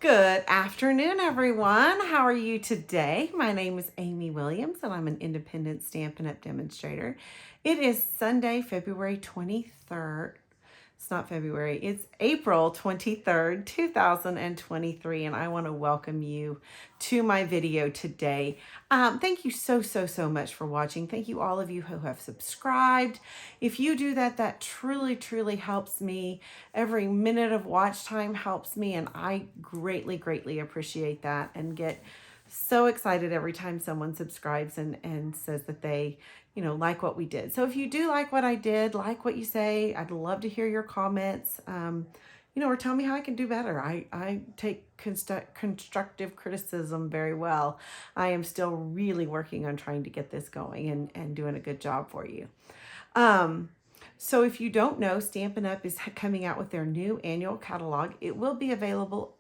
Good afternoon, everyone. How are you today? My name is Amy Williams, and I'm an independent Stampin' Up! Demonstrator. It is Sunday, February 23rd. It's not February, it's April 23rd, 2023, and I want to welcome you to my video today. Thank you so much for watching. Thank you all of you who have subscribed. If you do that, that truly helps me. Every minute of watch time helps me, and I greatly appreciate that and get so excited every time someone subscribes and says that they like what we did. So if you do like what I did, like what you say, I'd love to hear your comments, or tell me how I can do better. I take constructive criticism very well. I am still really working on trying to get this going and doing a good job for you. So if you don't know, Stampin' Up! Is coming out with their new annual catalog. It will be available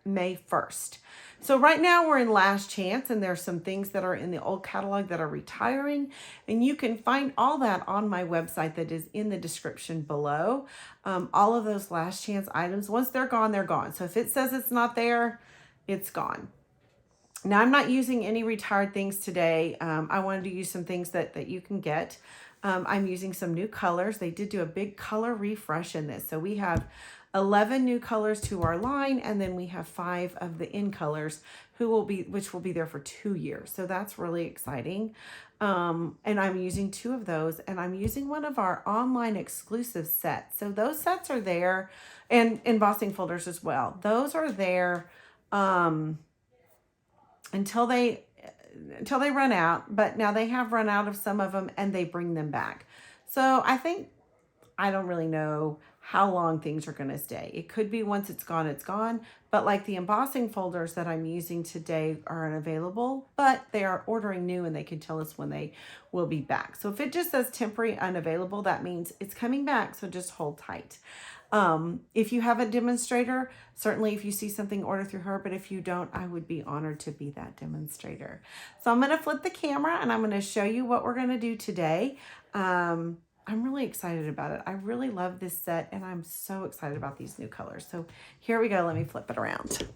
May 1st. So right now we're in last chance, and there's some things that are in the old catalog that are retiring, and you can find all that on my website that is in the description below. All of those last chance items, once they're gone, they're gone. So if it says it's not there, it's gone. Now I'm not using any retired things today. I wanted to use some things that you can get. I'm using some new colors. They did do a big color refresh in this. So we have 11 new colors to our line, and then we have 5 of the in colors which will be there for 2 years. So that's really exciting. And I'm using 2 of those, and I'm using one of our online exclusive sets. So those sets are there, and embossing folders as well. Those are there until they run out, but now they have run out of some of them and they bring them back. So I don't really know how long things are going to stay. It could be once it's gone, it's gone. But like the embossing folders that I'm using today are unavailable, but they are ordering new and they can tell us when they will be back. So if it just says temporary unavailable, that means it's coming back. So just hold tight. If you have a demonstrator, certainly if you see something, order through her, but if you don't, I would be honored to be that demonstrator. So I'm going to flip the camera and I'm going to show you what we're going to do today. I'm really excited about it. I really love this set, and I'm so excited about these new colors. So here we go. Let me flip it around.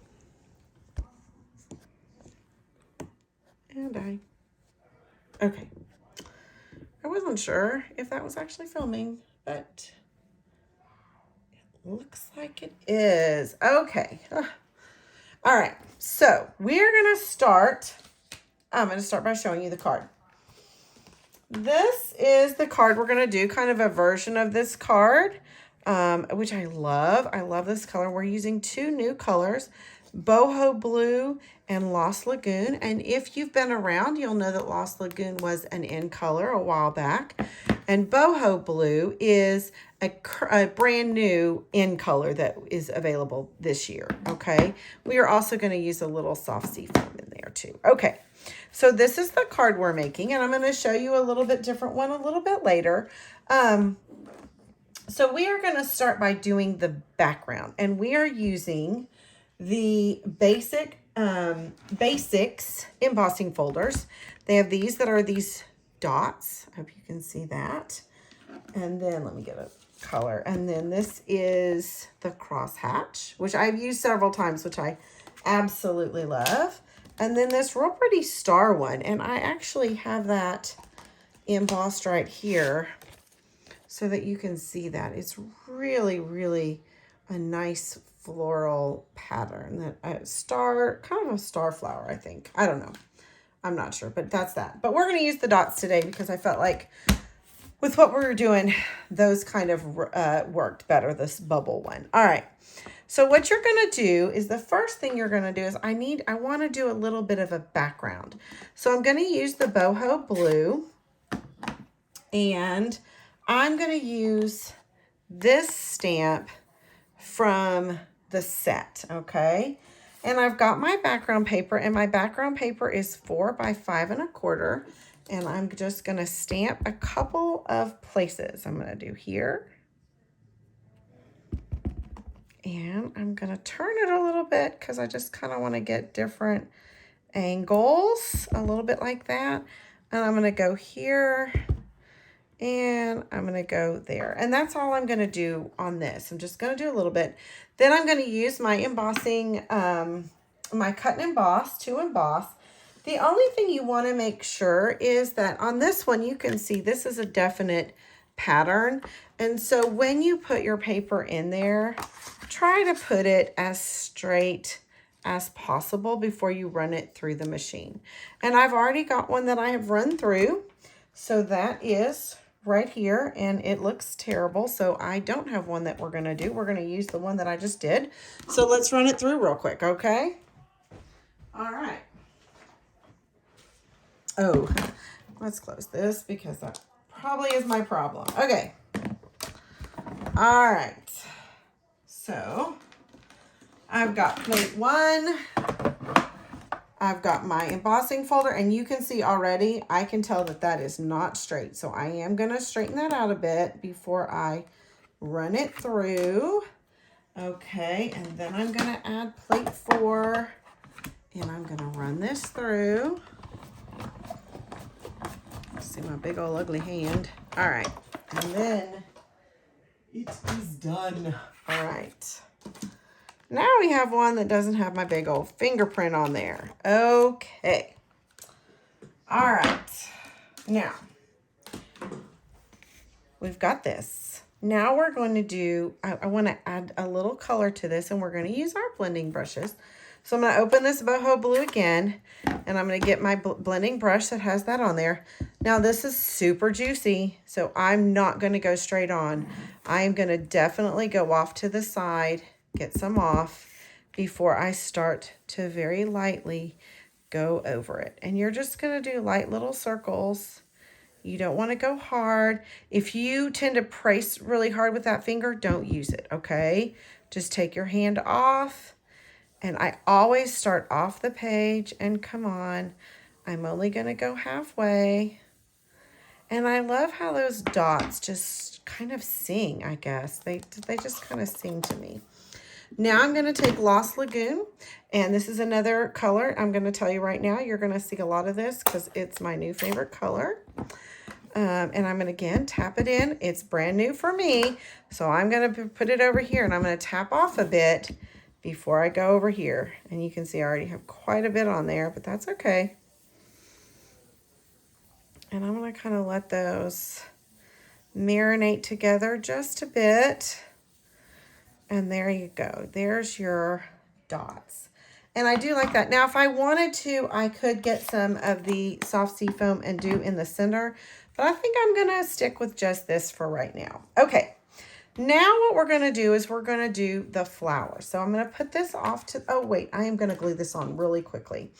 Okay. I wasn't sure if that was actually filming, but looks like it is. Okay. All right. So we're going to start. I'm going to start by showing you the card. This is the card we're going to do, kind of a version of this card, which I love. I love this color. We're using 2 new colors, Boho Blue and Lost Lagoon. And if you've been around, you'll know that Lost Lagoon was an in color a while back. And Boho Blue is a brand new in color that is available this year, okay? We are also going to use a little soft sea foam in there too. Okay, so this is the card we're making, and I'm going to show you a little bit different one a little bit later. So we are going to start by doing the background, and we are using the basics embossing folders. They have these that are these dots. I hope you can see that. And then let me get a color. And then this is the crosshatch, which I've used several times, which I absolutely love. And then this real pretty star one. And I actually have that embossed right here so that you can see that. It's really a nice floral pattern, that kind of a star flower, I think. I don't know. I'm not sure, but that's that. But we're going to use the dots today because I felt like with what we were doing, those kind of worked better, this bubble one. All right. So what you're going to do is the first thing you're going to do is I want to do a little bit of a background. So I'm going to use the Boho Blue, and I'm going to use this stamp from the set, okay? And I've got my background paper, and my background paper is 4 by 5 1/4. And I'm just going to stamp a couple of places. I'm going to do here. And I'm going to turn it a little bit because I just kind of want to get different angles, a little bit like that. And I'm going to go here And I'm going to go there. And that's all I'm going to do on this. I'm just going to do a little bit. Then I'm going to use my embossing, my cut and emboss to emboss. The only thing you want to make sure is that on this one, you can see this is a definite pattern. And so when you put your paper in there, try to put it as straight as possible before you run it through the machine. And I've already got one that I have run through. So that is right here, and it looks terrible. So I don't have one that we're going to do. We're going to use the one that I just did. So let's run it through real quick, okay? All right. Oh, let's close this because that probably is my problem. Okay. All right. So I've got plate 1. I've got my embossing folder, and you can see already, I can tell that that is not straight. So I am going to straighten that out a bit before I run it through. Okay, and then I'm going to add plate 4, and I'm going to run this through. See my big old ugly hand. All right, and then it is done. All right. Now we have one that doesn't have my big old fingerprint on there. Okay. All right. Now, we've got this. Now we're going to do, I want to add a little color to this, and we're going to use our blending brushes. So I'm going to open this Boho blue again, and I'm going to get my blending brush that has that on there. Now this is super juicy, so I'm not going to go straight on. I am going to definitely go off to the side, get some off before I start to very lightly go over it. And you're just going to do light little circles. You don't want to go hard. If you tend to press really hard with that finger, don't use it, okay? Just take your hand off. And I always start off the page and come on. I'm only going to go halfway. And I love how those dots just kind of sing, I guess. They just kind of sing to me. Now I'm going to take Lost Lagoon, and this is another color. I'm going to tell you right now, you're going to see a lot of this because it's my new favorite color. And I'm going to, again, tap it in. It's brand new for me, so I'm going to put it over here, and I'm going to tap off a bit before I go over here. And you can see I already have quite a bit on there, but that's okay. And I'm going to kind of let those marinate together just a bit. And there you go. There's your dots. And I do like that. Now, if I wanted to, I could get some of the soft sea foam and do in the center. But I think I'm going to stick with just this for right now. Okay. Now what we're going to do is we're going to do the flowers. So I'm going to put this off to, oh wait, I am going to glue this on really quickly.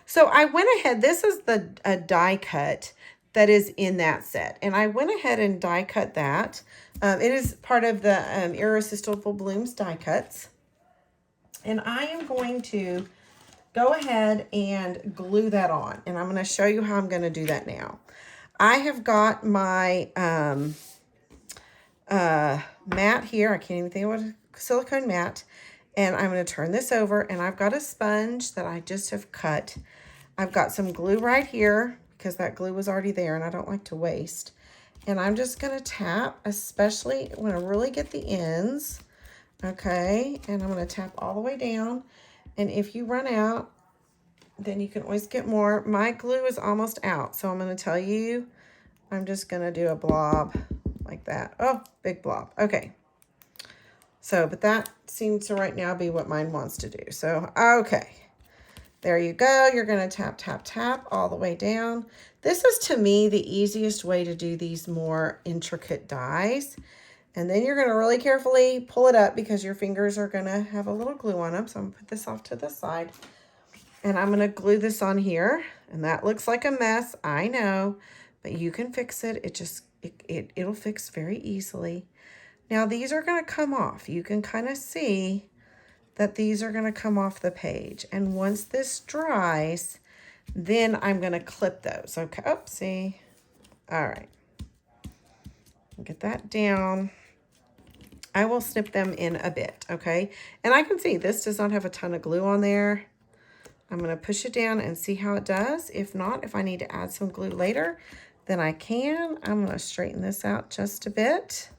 So I went ahead, this is the die cut that is in that set. And I went ahead and die cut that. It is part of the Irresistible Blooms die cuts. And I am going to go ahead and glue that on. And I'm going to show you how I'm going to do that now. I have got my mat here. I can't even think of what a silicone mat. And I'm going to turn this over, and I've got a sponge that I just have cut. I've got some glue right here because that glue was already there and I don't like to waste. And I'm just going to tap, especially when I really get the ends. Okay. And I'm going to tap all the way down. And if you run out, then you can always get more. My glue is almost out. So I'm going to tell you, I'm just going to do a blob like that. Oh, big blob. Okay. So, but that seems to right now be what mine wants to do. So, okay. There you go. You're going to tap, tap, tap all the way down. This is, to me, the easiest way to do these more intricate dies. And then you're going to really carefully pull it up because your fingers are going to have a little glue on them. So I'm going to put this off to the side. And I'm going to glue this on here. And that looks like a mess. I know. But you can fix it. It'll fix very easily. Now, these are going to come off. You can kind of see that these are going to come off the page. And once this dries, then I'm going to clip those. Okay. Oopsie. All right. Get that down. I will snip them in a bit. Okay. And I can see this does not have a ton of glue on there. I'm going to push it down and see how it does. If not, if I need to add some glue later, then I can. I'm going to straighten this out just a bit.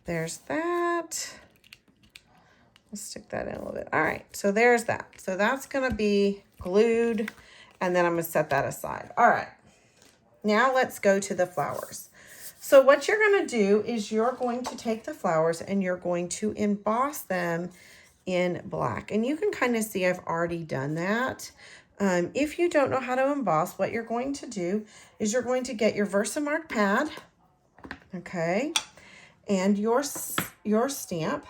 There's that. Let's stick that in a little bit. All right, so there's that. So that's going to be glued, and then I'm going to set that aside. All right, now let's go to the flowers. So what you're going to do is you're going to take the flowers and you're going to emboss them in black. And you can kind of see I've already done that. If you don't know how to emboss, what you're going to do is you're going to get your Versamark pad, okay, and your stamp.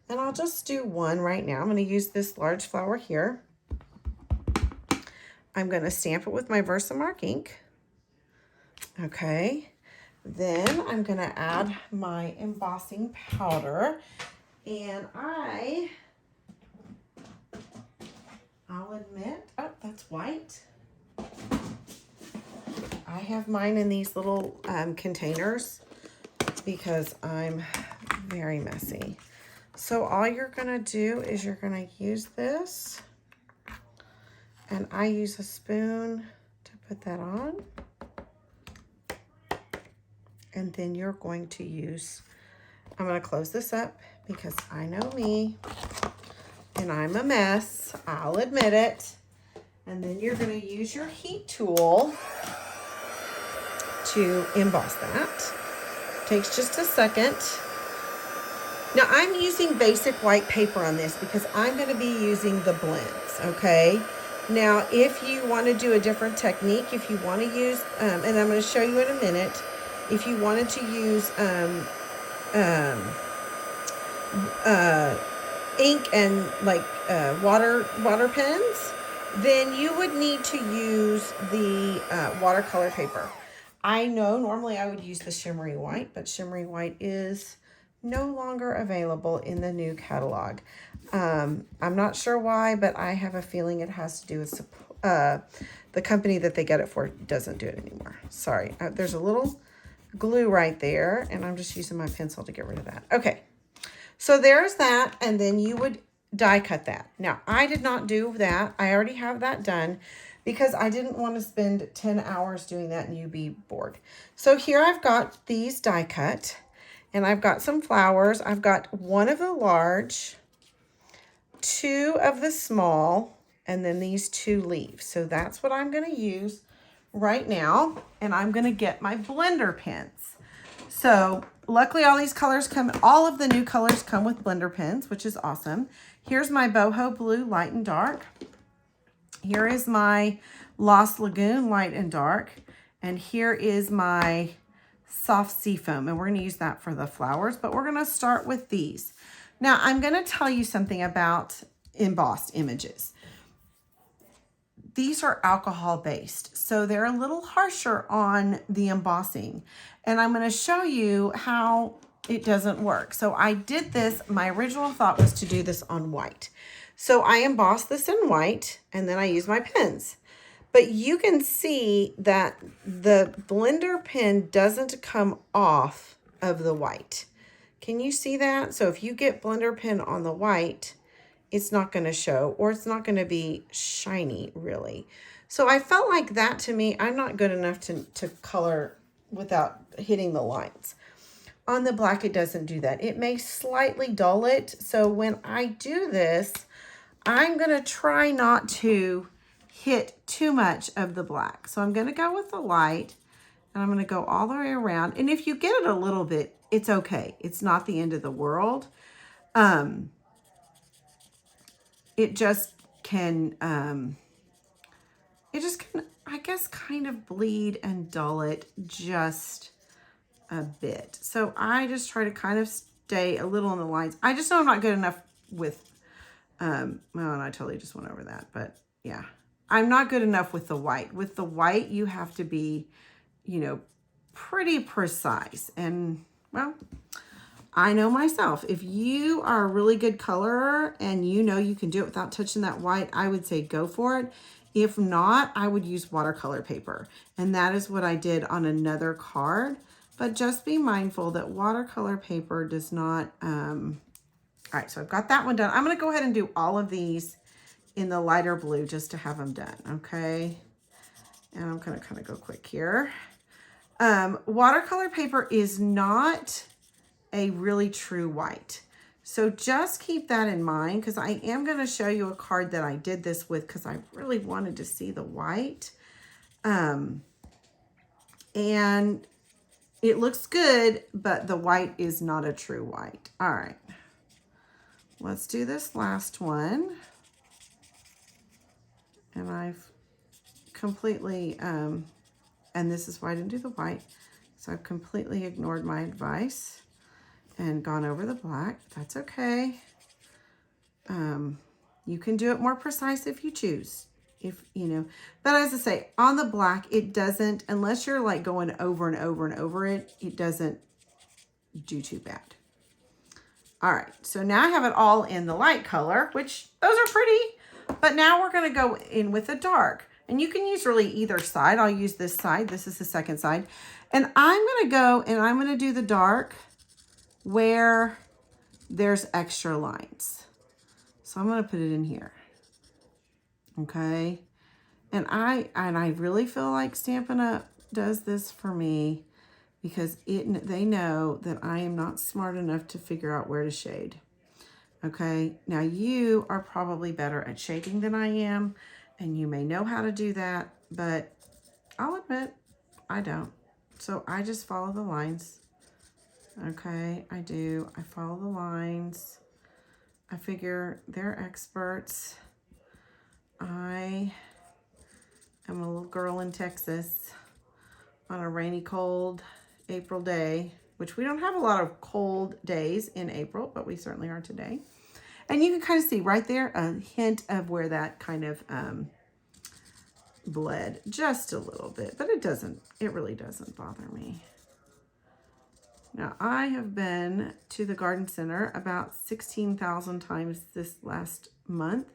And I'll just do one right now. I'm going to use this large flower here. I'm going to stamp it with my Versamark ink. Okay. Then I'm going to add my embossing powder. And I'll admit, oh, that's white. I have mine in these little containers because I'm very messy. So all you're gonna do is you're gonna use this, and I use a spoon to put that on. And then you're going to use, I'm gonna close this up because I know me and I'm a mess, I'll admit it. And then you're gonna use your heat tool to emboss that. Takes just a second. Now I'm using basic white paper on this because I'm going to be using the blends, okay? Now if you want to do a different technique, if you want to use, and I'm going to show you in a minute, if you wanted to use ink and like water pens, then you would need to use the watercolor paper. I know normally I would use the shimmery white, but shimmery white is no longer available in the new catalog. I'm not sure why, but I have a feeling it has to do with the company that they get it for doesn't do it anymore. Sorry, there's a little glue right there, and I'm just using my pencil to get rid of that. Okay, so there's that, and then you would die cut that. Now, I did not do that. I already have that done because I didn't want to spend 10 hours doing that and you be bored. So here I've got these die cut. And I've got some flowers. I've got one of the large, two of the small, and then these two leaves. So that's what I'm going to use right now. And I'm going to get my blender pens. So luckily all these colors come, all of the new colors come with blender pens, which is awesome. Here's my Boho Blue Light and Dark. Here is my Lost Lagoon Light and Dark. And here is my Soft Seafoam, and we're going to use that for the flowers, but we're going to start with these. Now, I'm going to tell you something about embossed images. These are alcohol based, so they're a little harsher on the embossing, and I'm going to show you how it doesn't work. So I did this, my original thought was to do this on white. So I embossed this in white, and then I use my pens. But you can see that the blender pen doesn't come off of the white. Can you see that? So if you get blender pen on the white, it's not going to show, or it's not going to be shiny, really. So I felt like that, to me, I'm not good enough to color without hitting the lines. On the black, it doesn't do that. It may slightly dull it. So when I do this, I'm going to try not to hit too much of the black. So I'm going to go with the light, and I'm going to go all the way around. And if you get it a little bit, it's okay. It's not the end of the world. It just can, I guess, kind of bleed and dull it just a bit. So I just try to kind of stay a little on the lines. I just know I'm not good enough with, well, and I totally just went over that, but yeah. I'm not good enough with the white. With the white, you have to be, you know, pretty precise. And, well, I know myself. If you are a really good colorer and you know you can do it without touching that white, I would say go for it. If not, I would use watercolor paper. And that is what I did on another card. But just be mindful that watercolor paper does not, all right, so I've got that one done. I'm going to go ahead and do all of these in the lighter blue just to have them done, okay? And I'm going to kind of go quick here. Watercolor paper is not a really true white. So just keep that in mind, because I am going to show you a card that I did this with because I really wanted to see the white. And it looks good, but the white is not a true white. All right. Let's do this last one. And I've completely, and this is why I didn't do the white. So I've completely ignored my advice and gone over the black. That's okay. You can do it more precise if you choose. If you know, but as I say, on the black, it doesn't, unless you're like going over and over and over it, it doesn't do too bad. All right, so now I have it all in the light color, which those are pretty, but now we're gonna go in with the dark. And you can use really either side. I'll use this side. This is the second side. And I'm gonna go and I'm gonna do the dark where there's extra lines. So I'm gonna put it in here. Okay. And I really feel like Stampin' Up! Does this for me because they know that I am not smart enough to figure out where to shade. Okay. Now you are probably better at shading than I am, and you may know how to do that, but I'll admit I don't. So I just follow the lines. Okay, I do. I follow the lines. I figure they're experts. I am a little girl in Texas on a rainy, cold April day, which we don't have a lot of cold days in April, but we certainly are today. And you can kind of see right there a hint of where that kind of bled just a little bit, but it really doesn't bother me. Now, I have been to the garden center about 16,000 times this last month.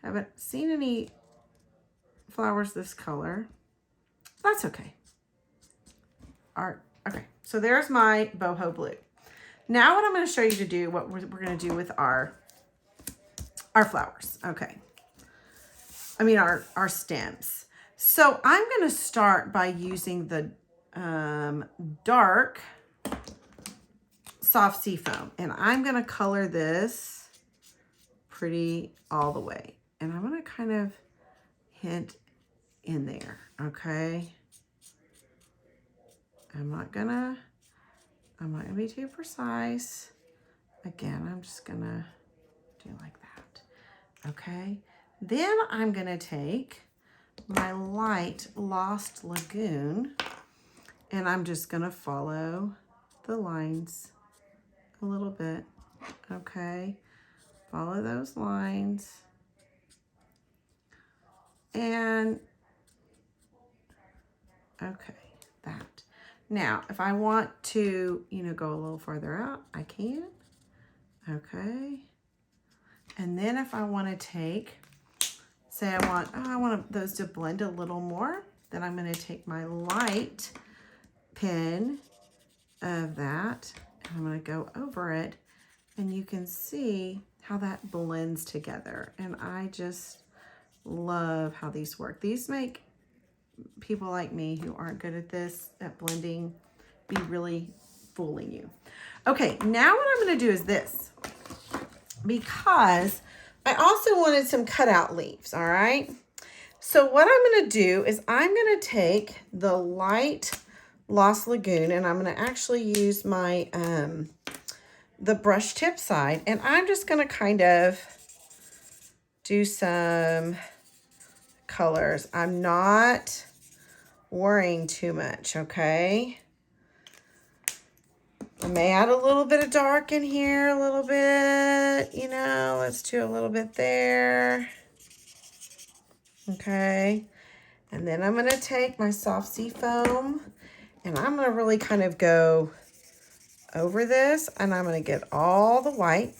Haven't seen any flowers this color. That's okay. Okay, so there's my boho blue. Now what I'm going to show you to do, what we're going to do with our flowers. Okay. I mean our stems. So I'm going to start by using the dark soft seafoam, and I'm going to color this pretty all the way, and I'm going to kind of hint in there. Okay, I'm not gonna be too precise. Again, I'm just gonna do like that. Okay, then I'm gonna take my light Lost Lagoon, and I'm just gonna follow the lines a little bit. Okay, follow those lines. And okay, that. Now, if I want to, go a little farther out, I can. Okay. And then if I want to take, say I want those to blend a little more, then I'm going to take my light pen of that, and I'm going to go over it, and you can see how that blends together. And I just love how these work. These make people like me who aren't good at this, at blending, be really fooling you. Okay, now what I'm going to do is this, because I also wanted some cutout leaves, all right? So what I'm going to do is I'm going to take the light Lost Lagoon, and I'm going to actually use my the brush tip side, and I'm just going to kind of do some colors. I'm not worrying too much, okay? I may add a little bit of dark in here, a little bit, let's do a little bit there. Okay. And then I'm going to take my soft sea foam, and I'm going to really kind of go over this, and I'm going to get all the white.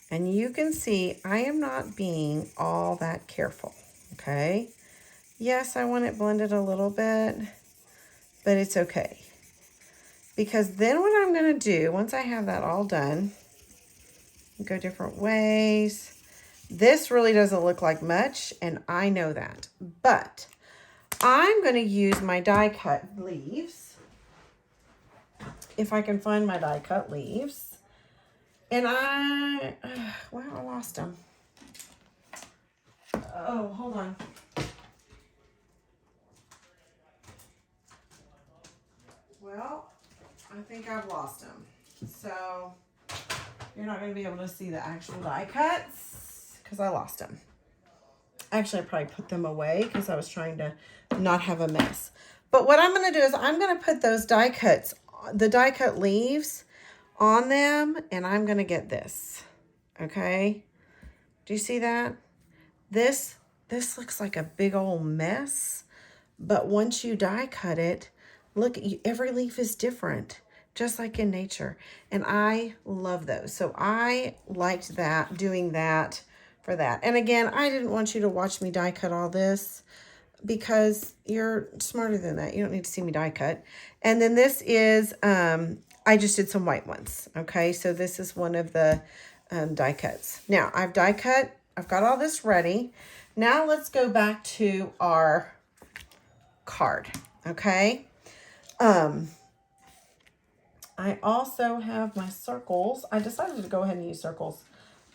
And you can see I am not being all that careful, okay? Yes, I want it blended a little bit, but it's okay. Because then what I'm going to do, once I have that all done, go different ways. This really doesn't look like much, and I know that. But I'm going to use my die cut leaves. If I can find my die cut leaves. And well, I lost them. Oh, hold on. Well, I think I've lost them. So you're not going to be able to see the actual die cuts because I lost them. Actually, I probably put them away because I was trying to not have a mess. But what I'm going to do is I'm going to put those die cuts, the die cut leaves on them, and I'm going to get this. Okay? Do you see that? This looks like a big old mess, but once you die cut it, look, every leaf is different, just like in nature. And I love those. So I liked that, doing that for that. And again, I didn't want you to watch me die cut all this because you're smarter than that. You don't need to see me die cut. And then this is, I just did some white ones. Okay, so this is one of the die cuts. Now I've die cut, I've got all this ready. Now let's go back to our card. Okay. I also have my circles. I decided to go ahead and use circles.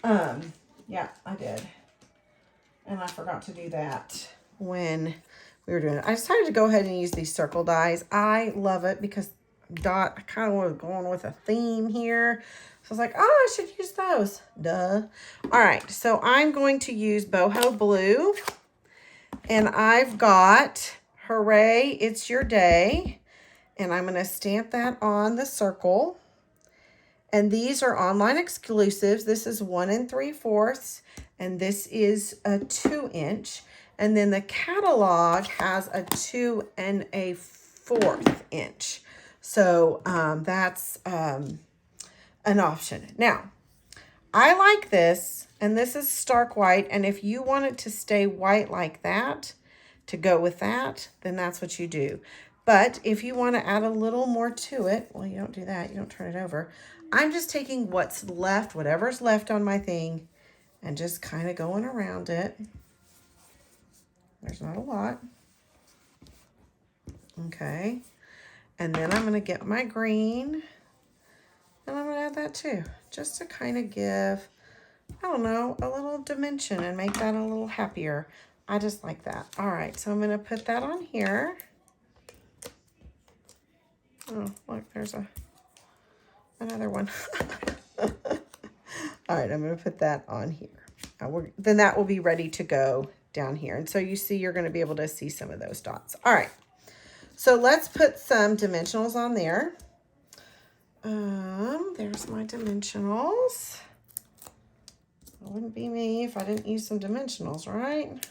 Yeah, I did. And I forgot to do that when we were doing it. I decided to go ahead and use these circle dies. I love it because I kind of was going with a theme here. So I was like, oh, I should use those. Duh. All right, so I'm going to use Boho Blue. And I've got Hooray, It's Your Day. And I'm going to stamp that on the circle. And these are online exclusives. This is 1 3/4, and this is a 2-inch. And then the catalog has a 2 1/4 inch. So that's an option. Now, I like this, and this is stark white. And if you want it to stay white like that, to go with that, then that's what you do. But if you want to add a little more to it, well, you don't do that. You don't turn it over. I'm just taking what's left, whatever's left on my thing, and just kind of going around it. There's not a lot. Okay. And then I'm going to get my green, and I'm going to add that too, just to kind of give, I don't know, a little dimension and make that a little happier. I just like that. All right, so I'm going to put that on here. Oh, look, there's another one. All right, I'm going to put that on here. Then that will be ready to go down here. And so you see, you're going to be able to see some of those dots. All right, so let's put some dimensionals on there. There's my dimensionals. It wouldn't be me if I didn't use some dimensionals, right?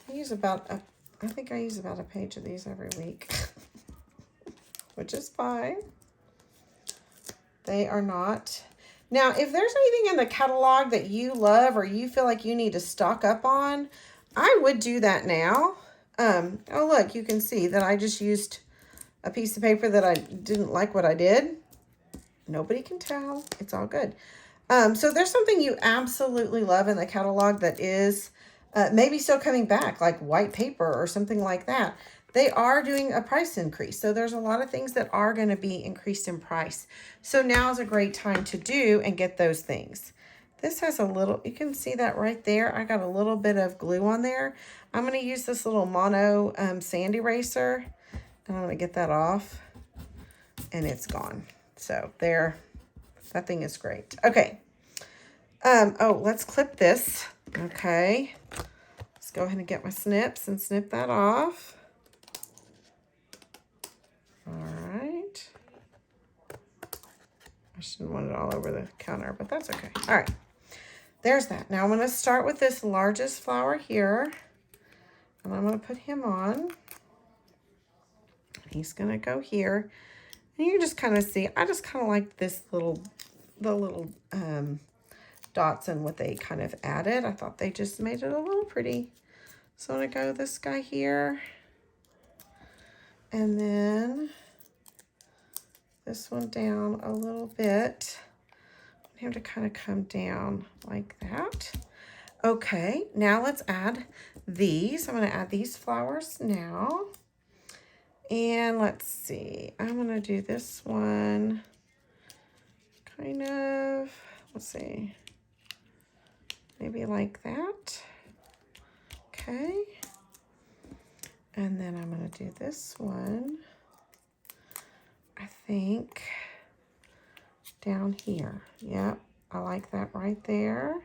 I think I use about a page of these every week, which is fine. They are not. Now, if there's anything in the catalog that you love or you feel like you need to stock up on, I would do that now. Oh, look, you can see that I just used a piece of paper that I didn't like what I did. Nobody can tell. It's all good. So there's something you absolutely love in the catalog that is maybe still coming back, like white paper or something like that. They are doing a price increase. So there's a lot of things that are going to be increased in price. So now is a great time to do and get those things. This has a little, you can see that right there. I got a little bit of glue on there. I'm going to use this little mono sand eraser, and I'm going to get that off, and it's gone. So there, that thing is great. Okay. Oh, let's clip this. Okay. Let's go ahead and get my snips and snip that off. All right. I shouldn't want it all over the counter, but that's okay. All right. There's that. Now I'm going to start with this largest flower here, and I'm going to put him on. He's going to go here. And you just kind of see, I just kind of like this the little dots and what they kind of added. I thought they just made it a little pretty. So I'm going to go this guy here. And then this one down a little bit. have to kind of come down like that. Okay, now let's add these. I'm going to add these flowers now. And let's see, I'm going to do this one kind of, let's see, maybe like that. Okay. And then I'm going to do this one, I think, down here. Yep, I like that right there.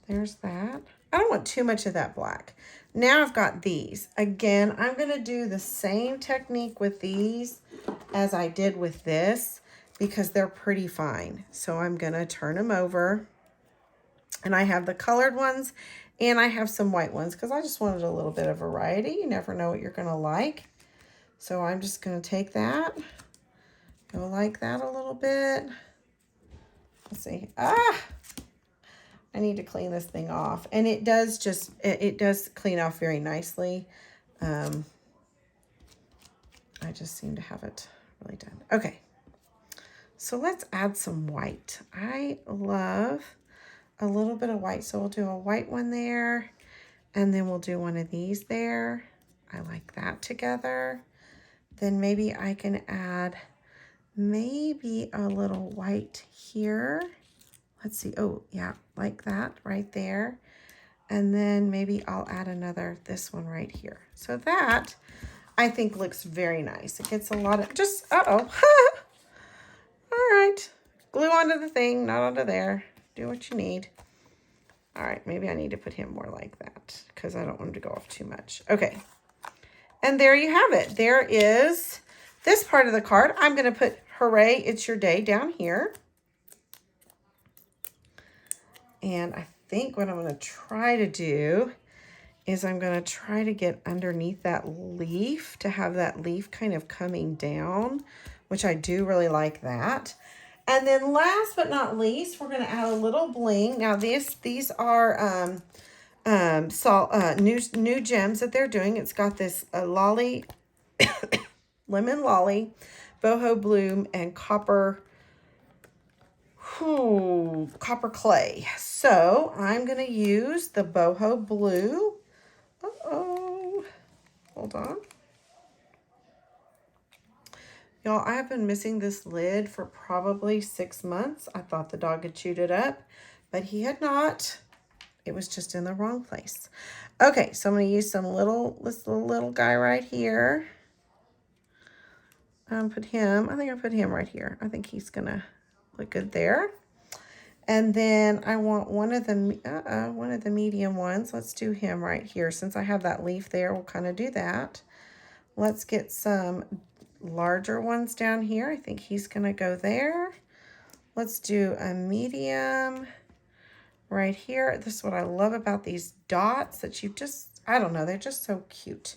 There's that. I don't want too much of that black. Now I've got these. Again, I'm going to do the same technique with these as I did with this because they're pretty fine. So I'm going to turn them over. And I have the colored ones and I have some white ones because I just wanted a little bit of variety. You never know what you're going to like. So I'm just going to take that, go like that a little bit. Let's see. I need to clean this thing off. And it does just, it does clean off very nicely. I just seem to have it really done. Okay. So let's add some white. I love a little bit of white. So we'll do a white one there. And then we'll do one of these there. I like that together. Then maybe I can add maybe a little white here. Let's see. Oh, yeah, like that right there. And then maybe I'll add another, this one right here. So that I think looks very nice. It gets a lot of just, All right. Glue onto the thing, not onto there. Do what you need. All right, maybe I need to put him more like that because I don't want him to go off too much. Okay. And there you have it. There is this part of the card. I'm going to put hooray, it's your day down here. And I think what I'm going to try to do is I'm going to try to get underneath that leaf to have that leaf kind of coming down, which I do really like that. And then last but not least, we're going to add a little bling. Now these are new gems that they're doing. It's got this lolly, lemon lolly, boho bloom, and copper clay. So I'm going to use the boho blue. Hold on. Y'all, I have been missing this lid for probably 6 months. I thought the dog had chewed it up, but he had not. It was just in the wrong place. Okay, so I'm going to use this little guy right here. I think I put him right here. I think he's going to look good there. And then I want one of the medium ones. Let's do him right here. Since I have that leaf there, we'll kind of do that. Let's get some larger ones down here. I think he's going to go there. Let's do a medium right here. This is what I love about these dots that you just, I don't know, they're just so cute.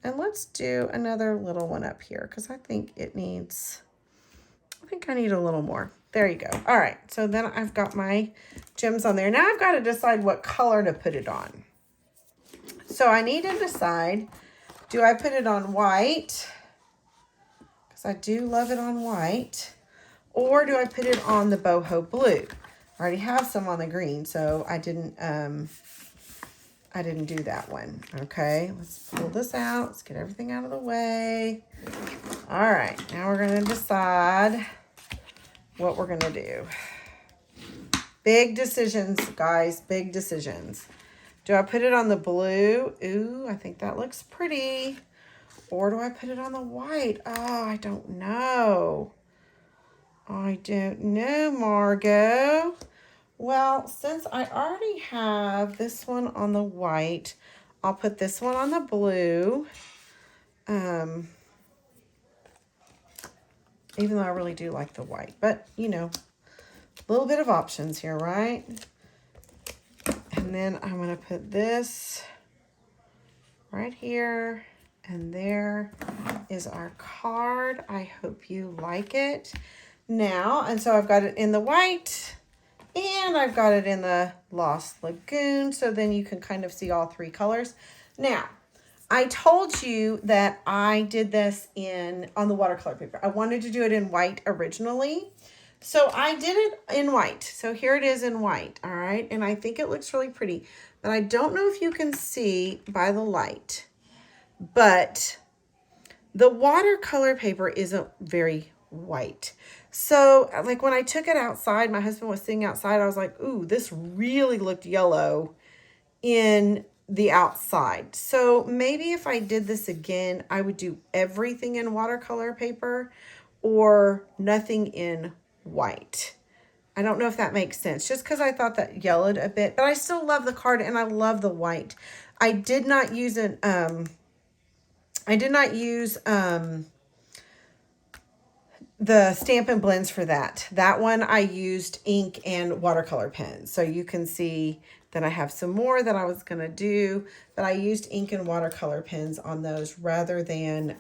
And let's do another little one up here because I think I need a little more. There you go. All right, so then I've got my gems on there. Now I've got to decide what color to put it on. So I need to decide, do I put it on white? Because I do love it on white. Or do I put it on the boho blue? I already have some on the green, so I didn't do that one. Okay, let's pull this out. Let's get everything out of the way. All right, now we're going to decide what we're going to do. Big decisions, guys, big decisions. Do I put it on the blue? Ooh, I think that looks pretty. Or do I put it on the white? Oh, I don't know. I don't know, Margot. Well, since I already have this one on the white, I'll put this one on the blue. Even though I really do like the white. But, you know, a little bit of options here, right? And then I'm going to put this right here. And there is our card. I hope you like it. Now, and so I've got it in the white. And I've got it in the Lost Lagoon. So then you can kind of see all three colors. Now, I told you that I did this on the watercolor paper. I wanted to do it in white originally. So I did it in white. So here it is in white, all right? And I think it looks really pretty. But I don't know if you can see by the light, but the watercolor paper isn't very white. So like when I took it outside, my husband was sitting outside, I was like, ooh, this really looked yellow in the outside. So maybe if I did this again, I would do everything in watercolor paper or nothing in white. I don't know if that makes sense, just because I thought that yellowed a bit, but I still love the card and I love the white. I did not use the Stampin' Blends for that. That one I used ink and watercolor pens. So you can see that I have some more that I was going to do, but I used ink and watercolor pens on those rather than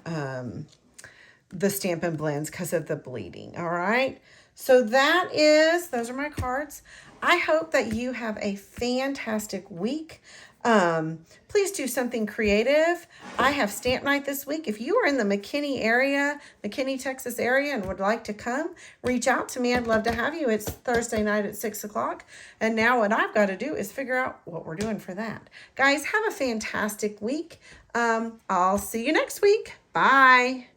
the Stampin' Blends because of the bleeding. All right. So those are my cards. I hope that you have a fantastic week. Please do something creative. I have stamp night this week. If you are in the McKinney, Texas area and would like to come, reach out to me. I'd love to have you. It's Thursday night at 6 o'clock. And now what I've got to do is figure out what we're doing for that. Guys, have a fantastic week. I'll see you next week. Bye.